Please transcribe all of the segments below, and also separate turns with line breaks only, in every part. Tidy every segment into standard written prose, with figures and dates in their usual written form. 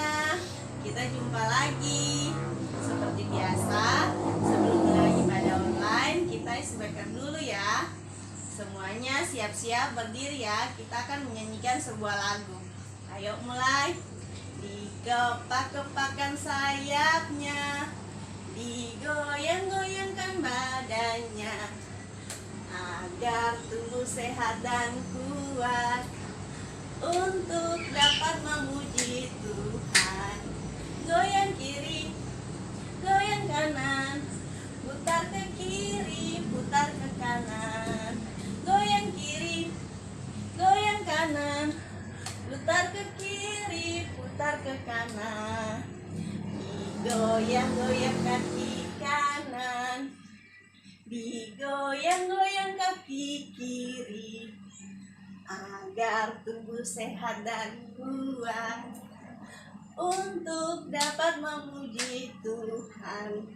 semuanya, kita jumpa lagi. Seperti biasa, sebelum mulai ibadah online, kita sebaikkan dulu ya. Semuanya siap-siap berdiri ya. Kita akan menyanyikan sebuah lagu. Ayo mulai. Dikepak-kepakkan sayapnya, digoyang-goyangkan badannya, agar tubuh sehat dan kuat, untuk dapat memuji Tuhan. Goyang kiri, goyang kanan, putar ke kiri, putar ke kanan. Goyang kiri, goyang kanan, putar ke kiri, putar ke kanan. Digoyang-goyang kaki kanan, digoyang-goyang kaki kiri, agar tubuh sehat dan kuat, untuk dapat memuji Tuhan.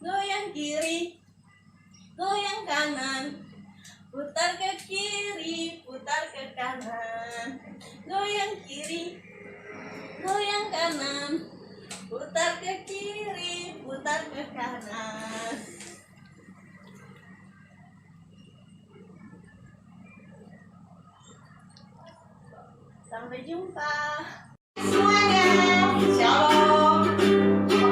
Goyang kiri, goyang kanan, putar ke kiri, putar ke kanan. Goyang kiri, goyang kanan, putar ke kiri, putar ke kanan. Sampai jumpa semuanya. Shalom.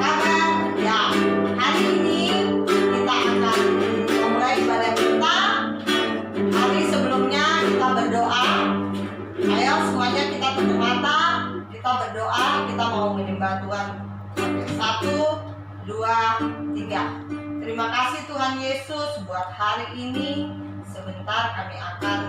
Apa kabar? Ya, hari ini kita akan memulai ibadah kita. Hari sebelumnya kita berdoa. Ayo semuanya kita tutup mata, kita berdoa, kita mau menyembah Tuhan. 1, 2, 3. Terima kasih Tuhan Yesus buat hari ini. Sebentar kami akan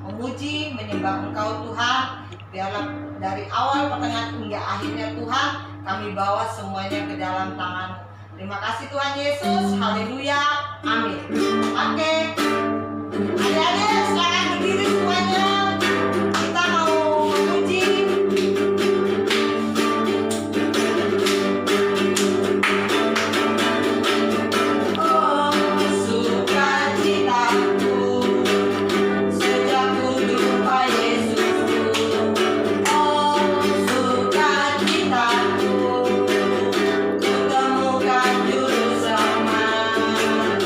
memuji, menyembah Engkau Tuhan. Biarlah dari awal, pertengahan hingga akhirnya Tuhan, kami bawa semuanya ke dalam tangan. Terima kasih Tuhan Yesus. Haleluya. Amin. Oke. Adik-adik silakan berdiri semuanya. Kita mau memuji. Oh, sukacitaku sejak ku jumpa Yesusku. Oh, sukacitaku ku temukan juru selamat.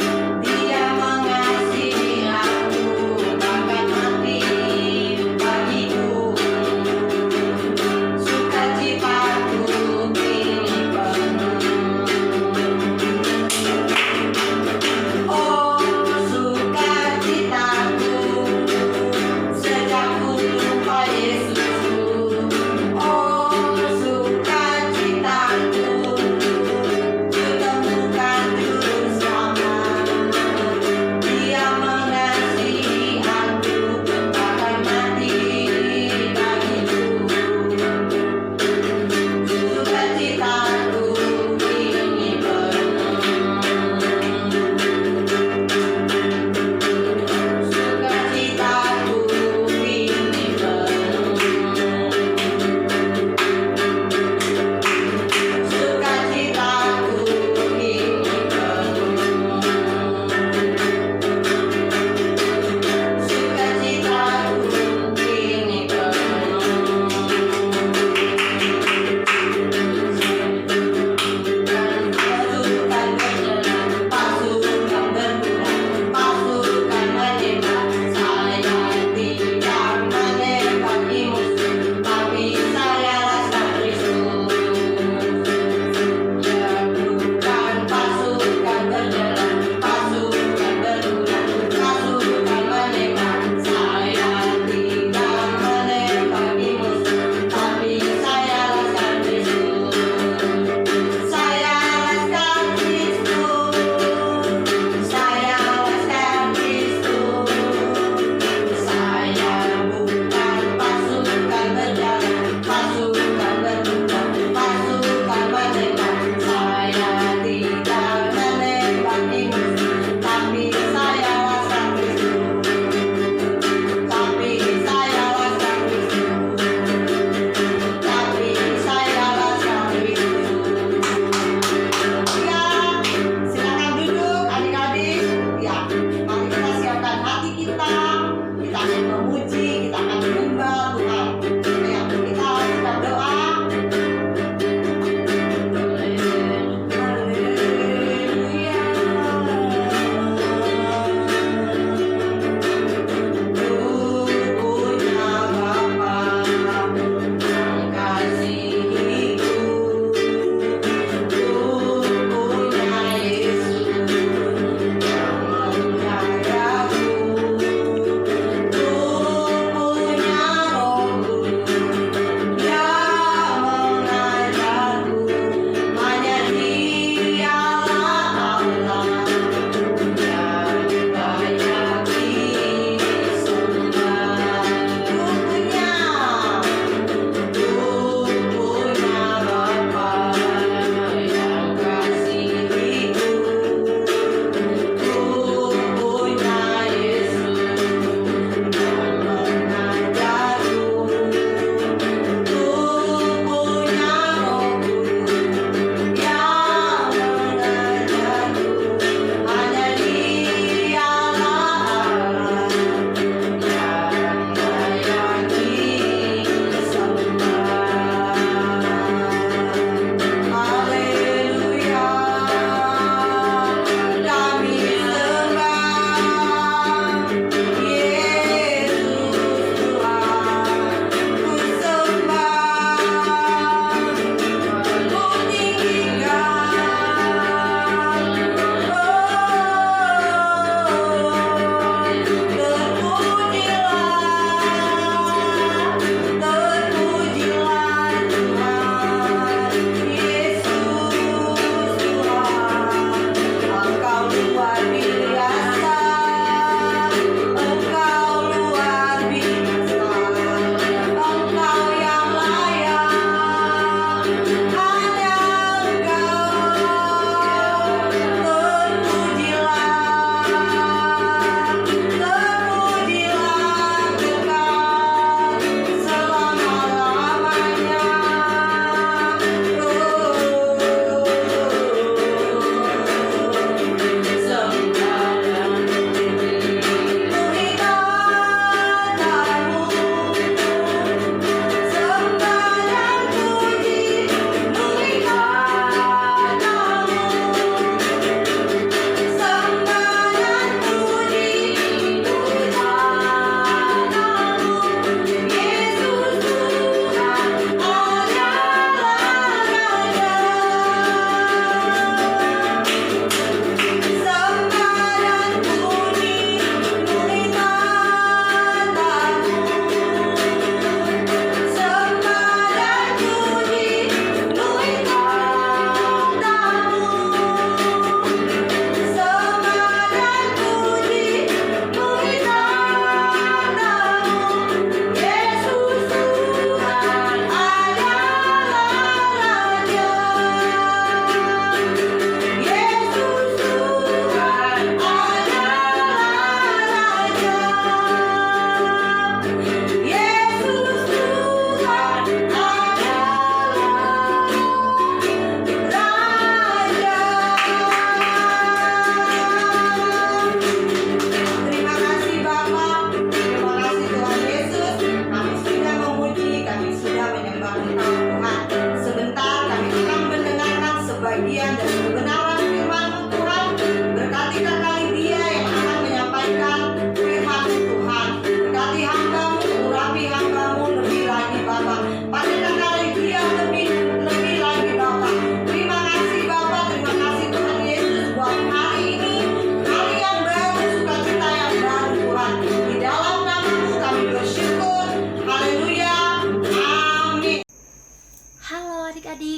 Dia mengasihi aku bahkan mati.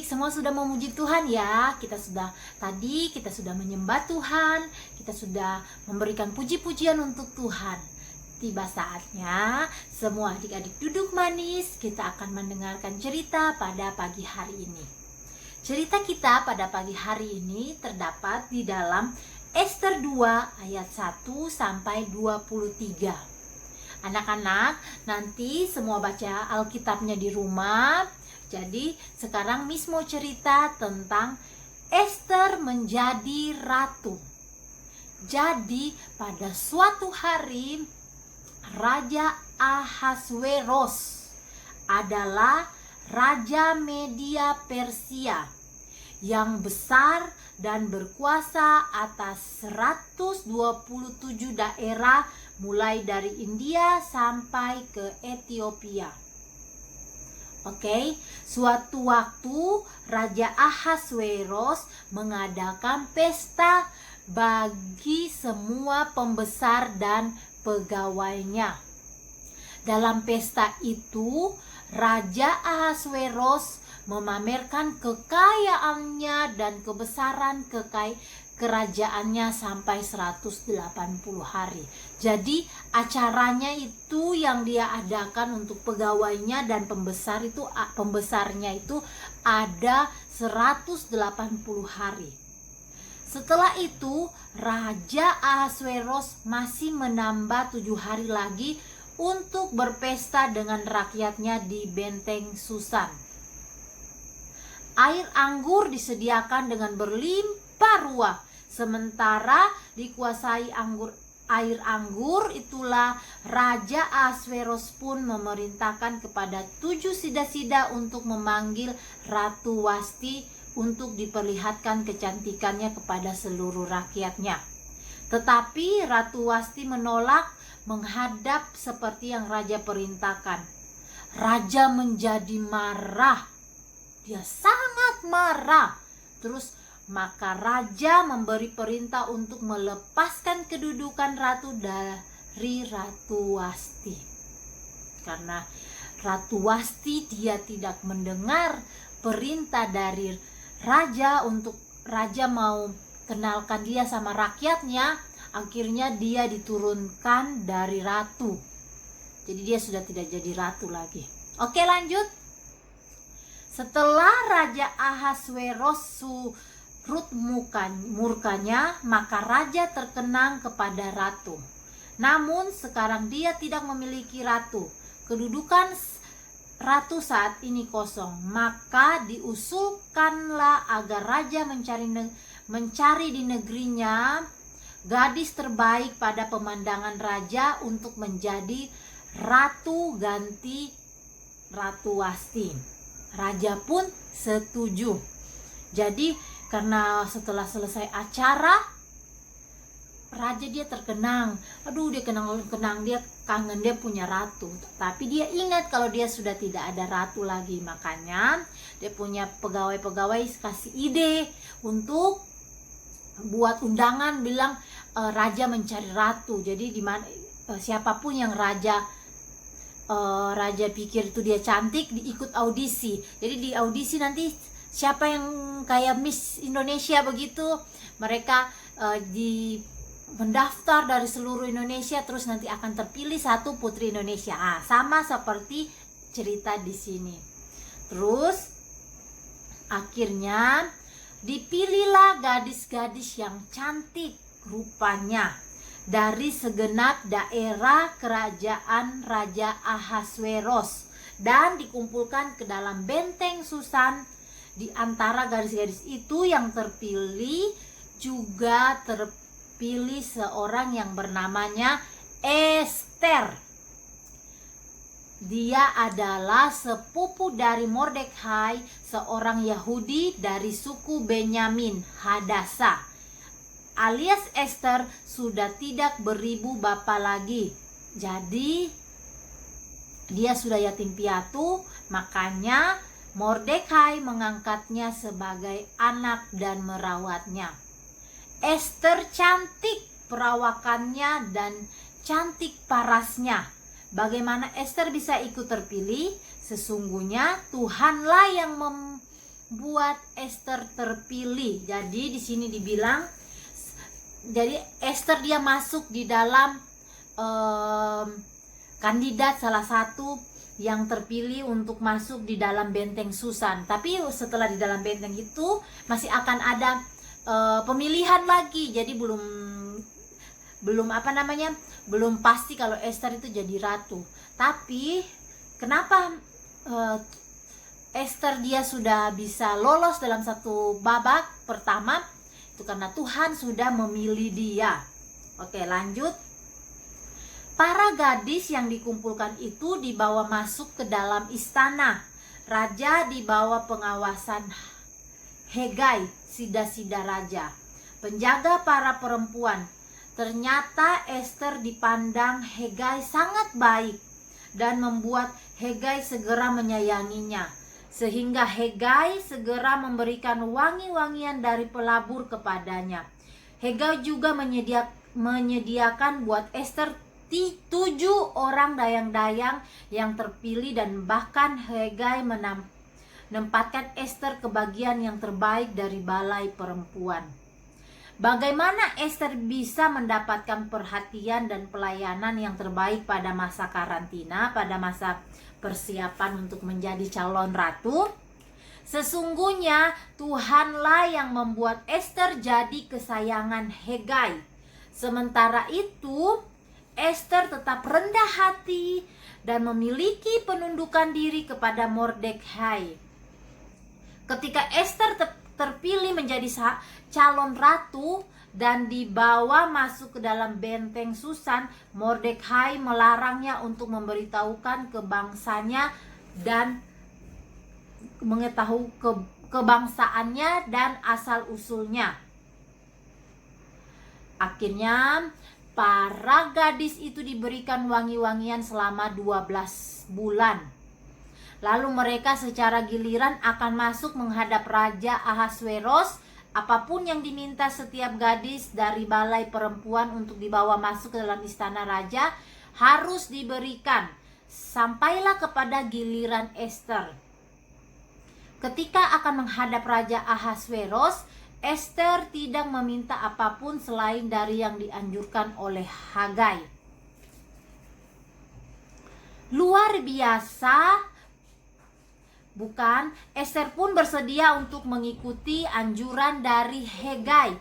semua sudah memuji Tuhan ya. Kita sudah menyembah Tuhan, kita sudah memberikan puji-pujian untuk Tuhan. Tiba saatnya semua adik-adik duduk manis, kita akan mendengarkan cerita pada pagi hari ini. Cerita kita pada pagi hari ini terdapat di dalam Ester 2 ayat 1 sampai 23. Anak-anak, nanti semua baca Alkitabnya di rumah. Jadi sekarang Miss mau cerita tentang Ester menjadi ratu. Jadi pada suatu hari Raja Ahasweros adalah Raja Media Persia yang besar dan berkuasa atas 127 daerah mulai dari India sampai ke Ethiopia. Oke, suatu waktu Raja Ahasweros mengadakan pesta bagi semua pembesar dan pegawainya. Dalam pesta itu, Raja Ahasweros memamerkan kekayaannya dan kebesaran kerajaannya sampai 180 hari. Jadi acaranya itu yang dia adakan untuk pegawainya dan pembesarnya itu ada 180 hari. Setelah itu Raja Ahasweros masih menambah 7 hari lagi untuk berpesta dengan rakyatnya di benteng Susan. Air anggur disediakan dengan berlimpah ruah. Sementara dikuasai air anggur, itulah Raja Ahasweros pun memerintahkan kepada 7 sida-sida untuk memanggil Ratu Wasti untuk diperlihatkan kecantikannya kepada seluruh rakyatnya. Tetapi Ratu Wasti menolak menghadap seperti yang raja perintahkan. Raja menjadi marah. Dia sangat marah. Terus maka raja memberi perintah untuk melepaskan kedudukan ratu dari Ratu Wasti. Karena Ratu Wasti dia tidak mendengar perintah dari raja untuk raja mau kenalkan dia sama rakyatnya, akhirnya dia diturunkan dari ratu. Jadi dia sudah tidak jadi ratu lagi. Oke, lanjut. Setelah Raja Ahasweros surut murkanya, maka raja terkenang kepada ratu. Namun sekarang dia tidak memiliki ratu. Kedudukan ratu saat ini kosong. Maka diusulkanlah agar raja mencari di negerinya gadis terbaik pada pemandangan raja untuk menjadi ratu ganti Ratu Wasti. Raja pun setuju. Jadi karena setelah selesai acara, raja dia terkenang. Aduh, dia kenang, dia kangen, dia punya ratu. Tapi dia ingat kalau dia sudah tidak ada ratu lagi. Makanya dia punya pegawai-pegawai kasih ide untuk buat undangan bilang raja mencari ratu. Jadi siapapun yang raja pikir itu dia cantik, diikut audisi. Jadi di audisi nanti siapa yang kayak Miss Indonesia begitu, mereka mendaftar dari seluruh Indonesia, terus nanti akan terpilih satu putri Indonesia. Sama seperti cerita di sini. Terus akhirnya dipilihlah gadis-gadis yang cantik rupanya dari segenap daerah kerajaan Raja Ahasweros dan dikumpulkan ke dalam benteng Susan. Di antara gadis-gadis itu yang terpilih juga terpilih seorang yang bernamanya Ester. Dia adalah sepupu dari Mordekhai, seorang Yahudi dari suku Benyamin Hadasa. Alias Ester sudah tidak beribu bapa lagi. Jadi dia sudah yatim piatu, makanya Mordekhai mengangkatnya sebagai anak dan merawatnya. Ester cantik perawakannya dan cantik parasnya. Bagaimana Ester bisa ikut terpilih? Sesungguhnya Tuhanlah yang buat Ester terpilih. Jadi di sini dibilang, jadi Ester dia masuk di dalam kandidat salah satu yang terpilih untuk masuk di dalam benteng Susan. Tapi setelah di dalam benteng itu masih akan ada pemilihan lagi. Jadi belum pasti kalau Ester itu jadi ratu. Tapi kenapa Ester dia sudah bisa lolos dalam satu babak pertama? Itu karena Tuhan sudah memilih dia. Oke, lanjut. Para gadis yang dikumpulkan itu dibawa masuk ke dalam istana. Raja dibawa pengawasan Hegai, sida-sida raja, penjaga para perempuan. Ternyata Ester dipandang Hegai sangat baik dan membuat Hegai segera menyayanginya, sehingga Hegai segera memberikan wangi-wangian dari pelabur kepadanya. Hegai juga menyediakan buat Ester 7 orang dayang-dayang yang terpilih, dan bahkan Hegai menempatkan Ester ke bagian yang terbaik dari balai perempuan. Bagaimana Ester bisa mendapatkan perhatian dan pelayanan yang terbaik pada masa karantina, pada masa persiapan untuk menjadi calon ratu? Sesungguhnya Tuhanlah yang membuat Ester jadi kesayangan Hegai. Sementara itu, Ester tetap rendah hati dan memiliki penundukan diri kepada Mordekhai. Ketika Ester terpilih menjadi calon ratu dan dibawa masuk ke dalam benteng Susan, Mordekhai melarangnya untuk memberitahukan ke bangsanya dan mengetahui kebangsaannya dan asal usulnya. Akhirnya para gadis itu diberikan wangi-wangian selama 12 bulan. Lalu mereka secara giliran akan masuk menghadap Raja Ahasweros. Apapun yang diminta setiap gadis dari balai perempuan untuk dibawa masuk ke dalam istana raja harus diberikan. Sampailah kepada giliran Ester. Ketika akan menghadap Raja Ahasweros, Ester tidak meminta apapun selain dari yang dianjurkan oleh Hegai. Luar biasa, bukan? Ester pun bersedia untuk mengikuti anjuran dari Hegai.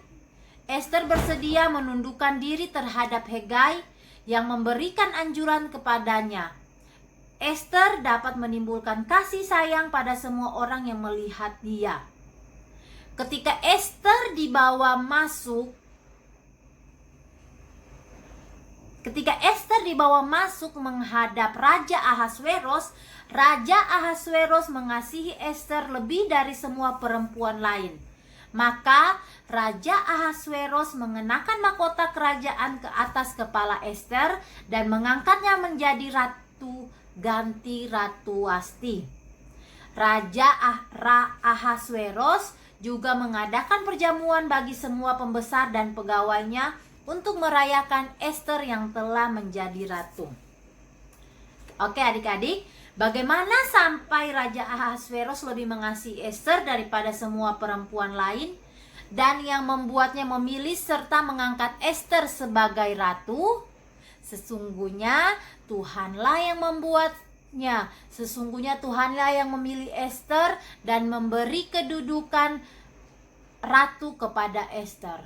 Ester bersedia menundukkan diri terhadap Hegai yang memberikan anjuran kepadanya. Ester dapat menimbulkan kasih sayang pada semua orang yang melihat dia. Ketika Ester dibawa masuk menghadap Raja Ahasweros, Raja Ahasweros mengasihi Ester lebih dari semua perempuan lain. Maka Raja Ahasweros mengenakan mahkota kerajaan ke atas kepala Ester dan mengangkatnya menjadi ratu ganti Ratu Wasti. Raja Ahasweros juga mengadakan perjamuan bagi semua pembesar dan pegawainya untuk merayakan Ester yang telah menjadi ratu. Oke adik-adik, bagaimana sampai Raja Ahasweros lebih mengasihi Ester daripada semua perempuan lain dan yang membuatnya memilih serta mengangkat Ester sebagai ratu? Sesungguhnya Tuhanlah yang membuatnya. Sesungguhnya Tuhanlah yang memilih Ester dan memberi kedudukan ratu kepada Ester.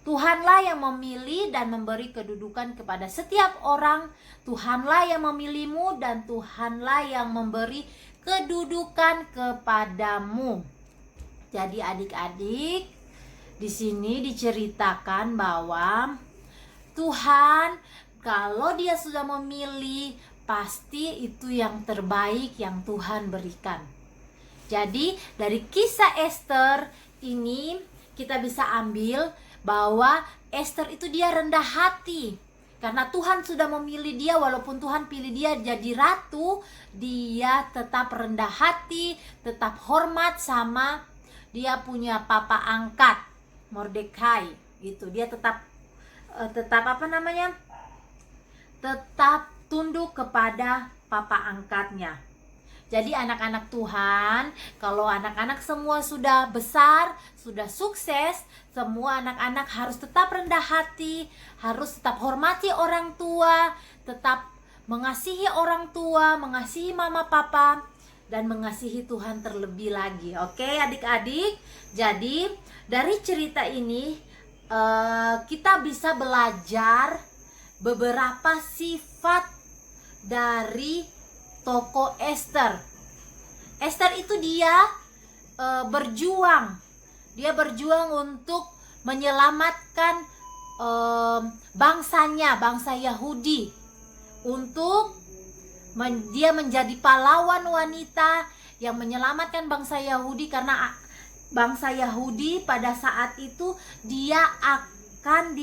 Tuhanlah yang memilih dan memberi kedudukan kepada setiap orang. Tuhanlah yang memilihmu dan Tuhanlah yang memberi kedudukan kepadamu. Jadi adik-adik, di sini diceritakan bahwa Tuhan kalau Dia sudah memilih, pasti itu yang terbaik yang Tuhan berikan. Jadi dari kisah Ester ini kita bisa ambil bahwa Ester itu dia rendah hati. Karena Tuhan sudah memilih dia, walaupun Tuhan pilih dia jadi ratu, dia tetap rendah hati, tetap hormat sama dia punya papa angkat Mordekhai gitu. Dia tetap tetap tunduk kepada papa angkatnya. Jadi anak-anak Tuhan, kalau anak-anak semua sudah besar, sudah sukses, semua anak-anak harus tetap rendah hati, harus tetap hormati orang tua, tetap mengasihi orang tua, mengasihi mama papa, dan mengasihi Tuhan terlebih lagi. Oke adik-adik, jadi dari cerita ini kita bisa belajar beberapa sifat dari tokoh Ester. Esther itu dia berjuang. Dia berjuang untuk menyelamatkan bangsanya, bangsa Yahudi. Untuk dia menjadi pahlawan wanita yang menyelamatkan bangsa Yahudi, karena bangsa Yahudi pada saat itu dia akan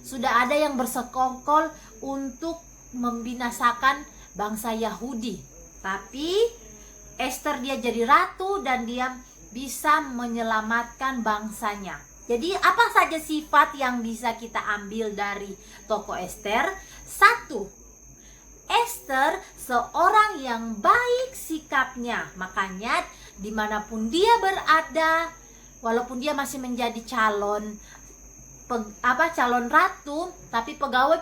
sudah ada yang bersekongkol untuk membinasakan bangsa Yahudi. Tapi Esther dia jadi ratu dan dia bisa menyelamatkan bangsanya. Jadi apa saja sifat yang bisa kita ambil dari tokoh Esther? 1. Esther seorang yang baik sikapnya. Makanya dimanapun dia berada, walaupun dia masih menjadi calon ratu, tapi pegawai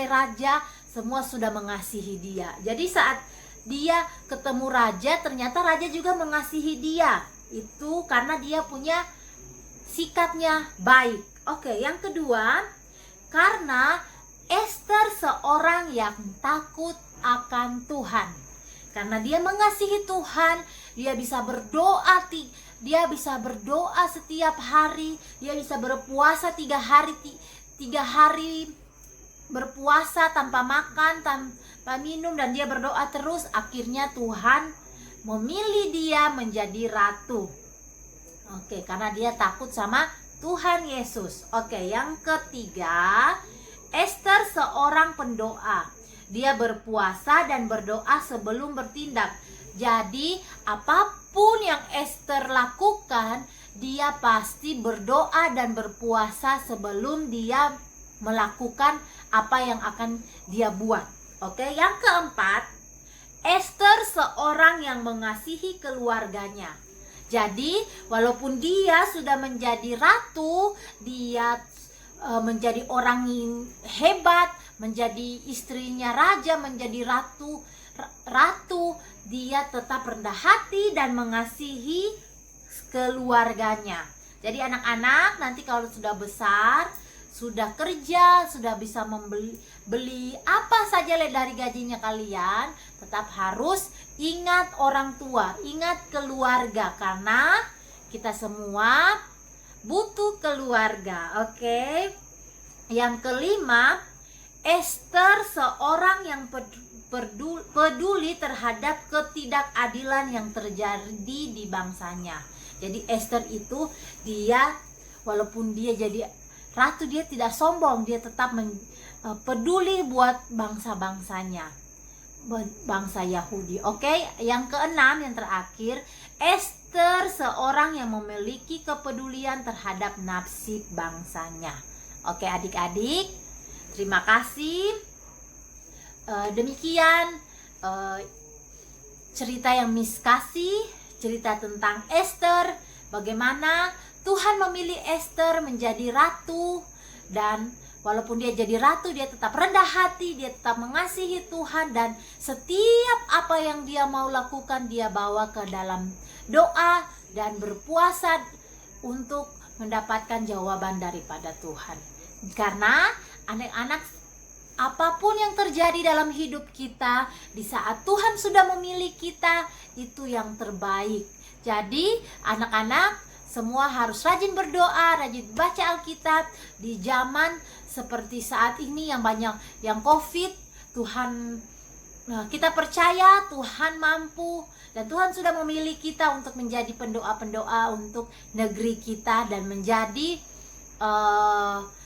raja semua sudah mengasihi dia. Jadi saat dia ketemu raja, ternyata raja juga mengasihi dia. Itu karena dia punya sikapnya baik. Oke, yang kedua, karena Esther seorang yang takut akan Tuhan. Karena dia mengasihi Tuhan, dia bisa berdoa setiap hari, dia bisa berpuasa 3 hari berpuasa tanpa makan, tanpa minum, dan dia berdoa terus. Akhirnya Tuhan memilih dia menjadi ratu. Oke, karena dia takut sama Tuhan Yesus. Oke, yang ketiga, Esther seorang pendoa. Dia berpuasa dan berdoa sebelum bertindak. Jadi apapun yang Esther lakukan, dia pasti berdoa dan berpuasa sebelum dia melakukan apa yang akan dia buat. Oke, yang keempat, Esther seorang yang mengasihi keluarganya. Jadi walaupun dia sudah menjadi ratu, dia menjadi orang yang hebat, menjadi istrinya raja, menjadi ratu, dia tetap rendah hati dan mengasihi keluarganya. Jadi anak-anak nanti kalau sudah besar, sudah kerja, sudah bisa beli apa saja dari gajinya kalian, tetap harus ingat orang tua, ingat keluarga, karena kita semua butuh keluarga. Oke. Yang kelima, Esther seorang yang peduli terhadap ketidakadilan yang terjadi di bangsanya. Jadi Esther itu dia walaupun dia jadi ratu, dia tidak sombong, dia tetap peduli buat bangsa-bangsanya, bangsa Yahudi. Oke, yang keenam, yang terakhir, Esther seorang yang memiliki kepedulian terhadap nasib bangsanya. Oke adik-adik, terima kasih. Demikian cerita yang Miss kasih, cerita tentang Esther, bagaimana Tuhan memilih Esther menjadi ratu, dan walaupun dia jadi ratu, dia tetap rendah hati, dia tetap mengasihi Tuhan, dan setiap apa yang dia mau lakukan, dia bawa ke dalam doa dan berpuasa untuk mendapatkan jawaban daripada Tuhan. Karena anak-anak, apapun yang terjadi dalam hidup kita, di saat Tuhan sudah memilih kita, itu yang terbaik. Jadi anak-anak semua harus rajin berdoa, rajin baca Alkitab. Di zaman seperti saat ini yang banyak yang COVID, Tuhan, kita percaya Tuhan mampu, dan Tuhan sudah memilih kita untuk menjadi pendoa-pendoa untuk negeri kita, dan menjadi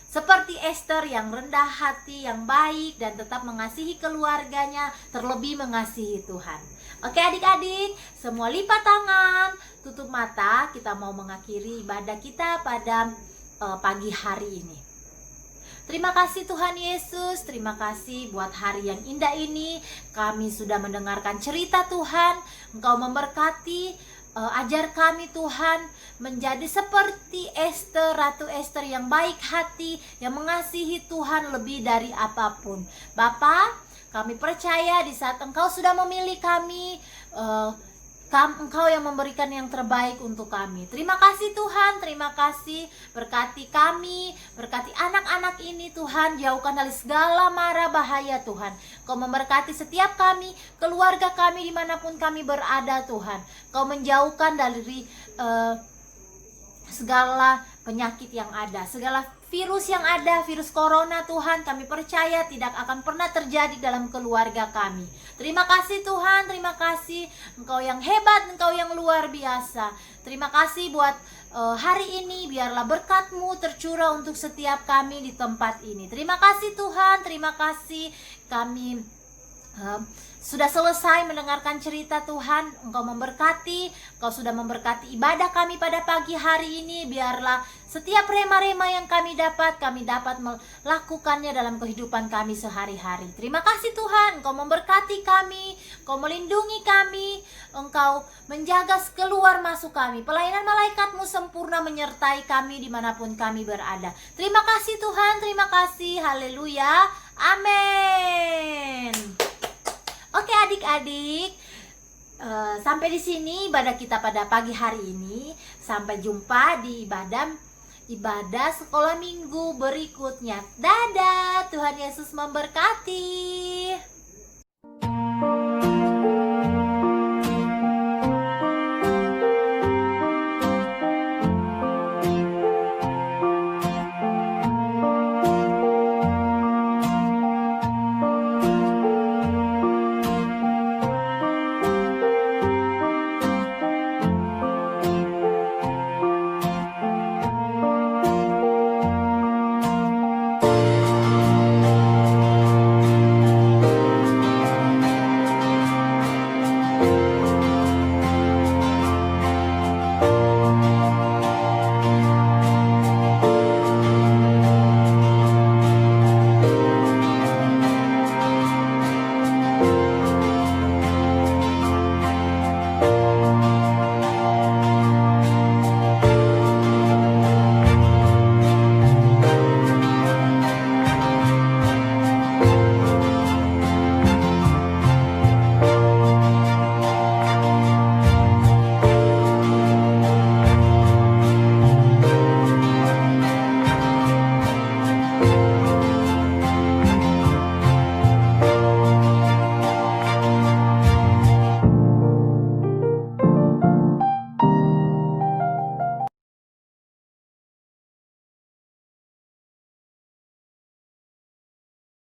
seperti Esther yang rendah hati, yang baik, dan tetap mengasihi keluarganya, terlebih mengasihi Tuhan. Oke adik-adik, semua lipat tangan, tutup mata, kita mau mengakhiri ibadah kita pada pagi hari ini. Terima kasih Tuhan Yesus, terima kasih buat hari yang indah ini. Kami sudah mendengarkan cerita Tuhan, Engkau memberkati, ajar kami Tuhan menjadi seperti Esther, Ratu Esther yang baik hati, yang mengasihi Tuhan lebih dari apapun. Bapa, kami percaya di saat Engkau sudah memilih kami, Engkau yang memberikan yang terbaik untuk kami. Terima kasih Tuhan, terima kasih. Berkati kami, berkati anak-anak ini Tuhan. Jauhkan dari segala mara bahaya Tuhan. Kau memberkati setiap kami, keluarga kami dimanapun kami berada Tuhan. Kau menjauhkan dari segala penyakit yang ada, segala virus yang ada, virus corona Tuhan, kami percaya tidak akan pernah terjadi dalam keluarga kami. Terima kasih Tuhan, terima kasih. Engkau yang hebat, Engkau yang luar biasa. Terima kasih buat hari ini, biarlah berkat-Mu tercurah untuk setiap kami di tempat ini. Terima kasih Tuhan, terima kasih. Kami sudah selesai mendengarkan cerita Tuhan. Engkau memberkati, Engkau sudah memberkati ibadah kami pada pagi hari ini. Biarlah setiap rema-rema yang kami dapat melakukannya dalam kehidupan kami sehari-hari. Terima kasih Tuhan, Engkau memberkati kami, Engkau melindungi kami, Engkau menjaga keluar masuk kami. Pelayanan malaikat-Mu sempurna menyertai kami dimanapun kami berada. Terima kasih Tuhan, terima kasih. Haleluya, amin. Oke adik-adik, sampai di sini ibadah kita pada pagi hari ini. Sampai jumpa di ibadah sekolah minggu berikutnya. Dadah, Tuhan Yesus memberkati.